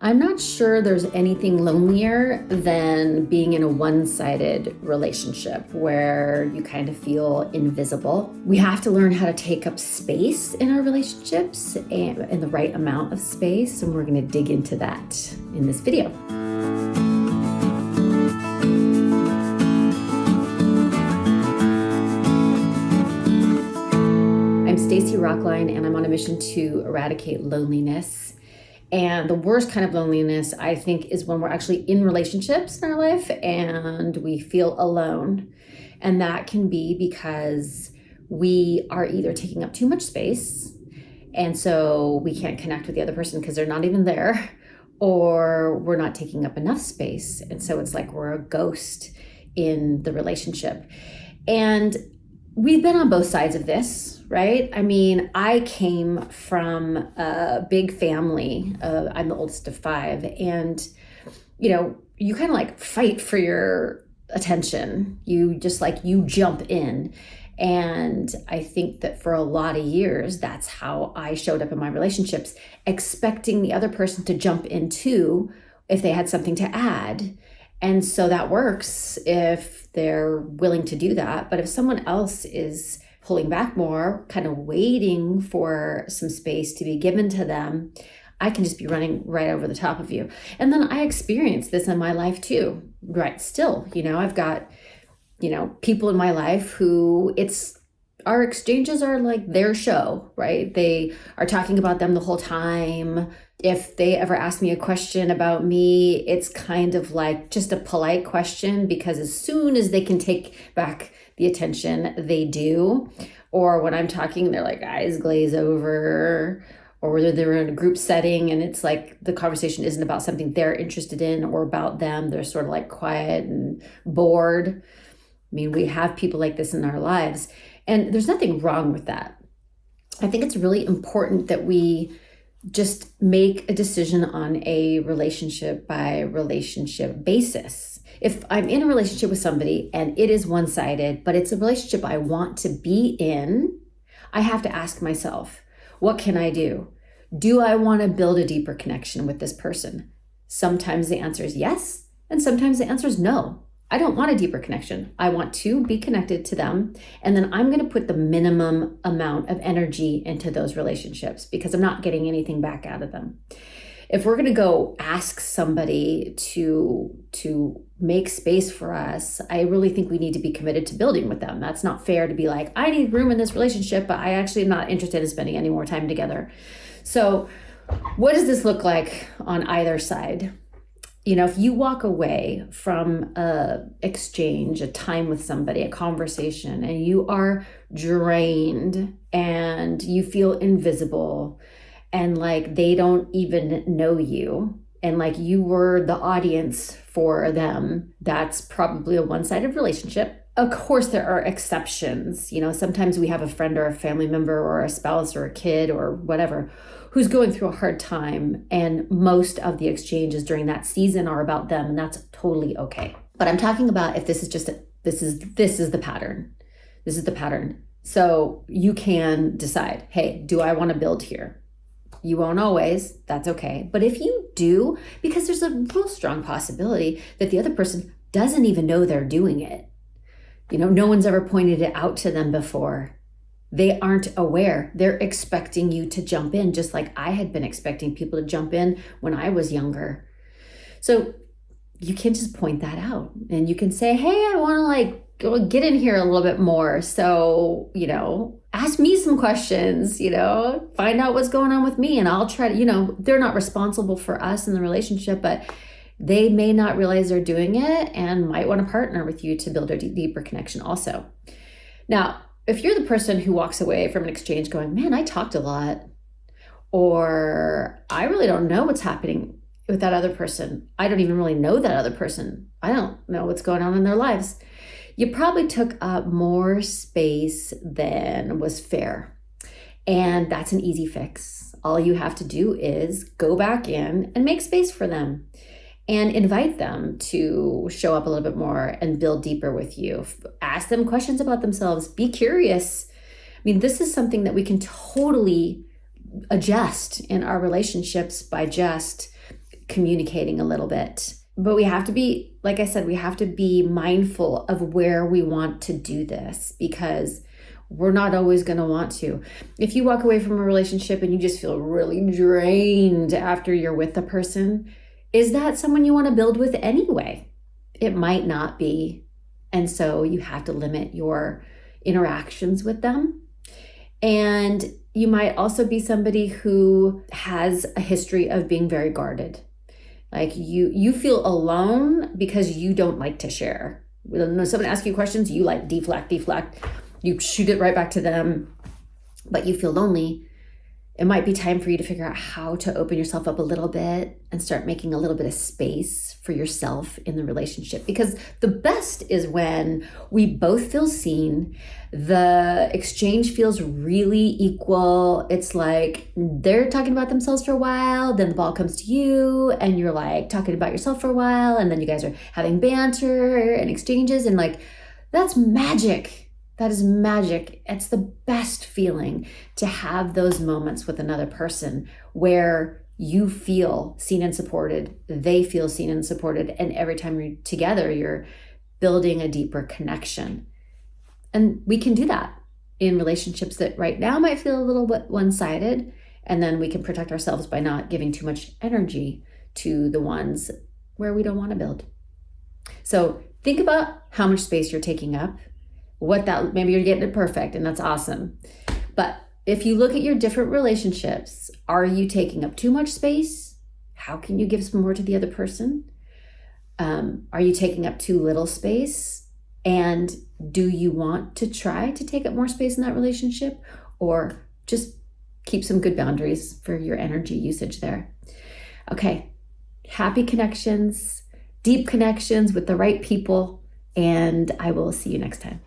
I'm not sure there's anything lonelier than being in a one-sided relationship where you kind of feel invisible. We have to learn how to take up space in our relationships and in the right amount of space, and we're going to dig into that in this video. I'm Stacy Rocklein, and I'm on a mission to eradicate loneliness. And the worst kind of loneliness, I think, is when we're actually in relationships in our life and we feel alone. And that can be because we are either taking up too much space, and so we can't connect with the other person because they're not even there, or we're not taking up enough space. And so it's like we're a ghost in the relationship. And we've been on both sides of this, right? I mean, I came from a big family. I'm the oldest of 5. And, you kind of like fight for your attention. You jump in. And I think that for a lot of years, that's how I showed up in my relationships, expecting the other person to jump in too if they had something to add. And so that works if they're willing to do that. But if someone else is pulling back more, kind of waiting for some space to be given to them, I can just be running right over the top of you. And then I experience this in my life too, right? Still, I've got, people in my life who our exchanges are like their show, right? They are talking about them the whole time. If they ever ask me a question about me, it's kind of like just a polite question, because as soon as they can take back the attention, they do. Or when I'm talking, they're like eyes glaze over, or whether they're in a group setting and it's like the conversation isn't about something they're interested in or about them. They're sort of like quiet and bored. I mean, we have people like this in our lives, and there's nothing wrong with that. I think it's really important that we just make a decision on a relationship by relationship basis. If I'm in a relationship with somebody and it is one-sided, but it's a relationship I want to be in, I have to ask myself, what can I do? Do I want to build a deeper connection with this person? Sometimes the answer is yes, and sometimes the answer is no. I don't want a deeper connection. I want to be connected to them. And then I'm going to put the minimum amount of energy into those relationships because I'm not getting anything back out of them. If we're going to go ask somebody to make space for us, I really think we need to be committed to building with them. That's not fair to be like, I need room in this relationship, but I actually am not interested in spending any more time together. So what does this look like on either side? If you walk away from a exchange, a time with somebody, a conversation, and you are drained and you feel invisible and like they don't even know you and like you were the audience for them, that's probably a one-sided relationship. Of course, there are exceptions. Sometimes we have a friend or a family member or a spouse or a kid or whatever who's going through a hard time, and most of the exchanges during that season are about them, and that's totally okay. But I'm talking about if this is just this is the pattern. This is the pattern. So you can decide, hey, do I want to build here? You won't always, that's okay. But if you do, because there's a real strong possibility that the other person doesn't even know they're doing it. No one's ever pointed it out to them before. They aren't aware. They're expecting you to jump in, just like I had been expecting people to jump in when I was younger. So you can just point that out and you can say, hey, I want to go get in here a little bit more. So, ask me some questions, find out what's going on with me, and I'll try to, they're not responsible for us in the relationship, but they may not realize they're doing it and might want to partner with you to build a deeper connection also. Now, if you're the person who walks away from an exchange going, man, I talked a lot, or I really don't know what's happening with that other person. I don't even really know that other person. I don't know what's going on in their lives. You probably took up more space than was fair. And that's an easy fix. All you have to do is go back in and make space for them and invite them to show up a little bit more and build deeper with you. Ask them questions about themselves. Be curious. I mean, this is something that we can totally adjust in our relationships by just communicating a little bit. But we have to be, like I said, we have to be mindful of where we want to do this, because we're not always going to want to. If you walk away from a relationship and you just feel really drained after you're with the person, is that someone you want to build with anyway? It might not be. And so you have to limit your interactions with them. And you might also be somebody who has a history of being very guarded. Like you feel alone because you don't like to share. When someone asks you questions, you like deflect. You shoot it right back to them, but you feel lonely. It might be time for you to figure out how to open yourself up a little bit and start making a little bit of space for yourself in the relationship. Because the best is when we both feel seen, the exchange feels really equal. It's like they're talking about themselves for a while, then the ball comes to you, and you're like talking about yourself for a while, and then you guys are having banter and exchanges, and like, that's magic. That is magic. It's the best feeling to have those moments with another person where you feel seen and supported, they feel seen and supported, and every time you're together, you're building a deeper connection. And we can do that in relationships that right now might feel a little bit one-sided, and then we can protect ourselves by not giving too much energy to the ones where we don't want to build. So think about how much space you're taking up. Maybe you're getting it perfect, and that's awesome. But if you look at your different relationships, are you taking up too much space? How can you give some more to the other person? Are you taking up too little space? And do you want to try to take up more space in that relationship, or just keep some good boundaries for your energy usage there? Okay, happy connections, deep connections with the right people, and I will see you next time.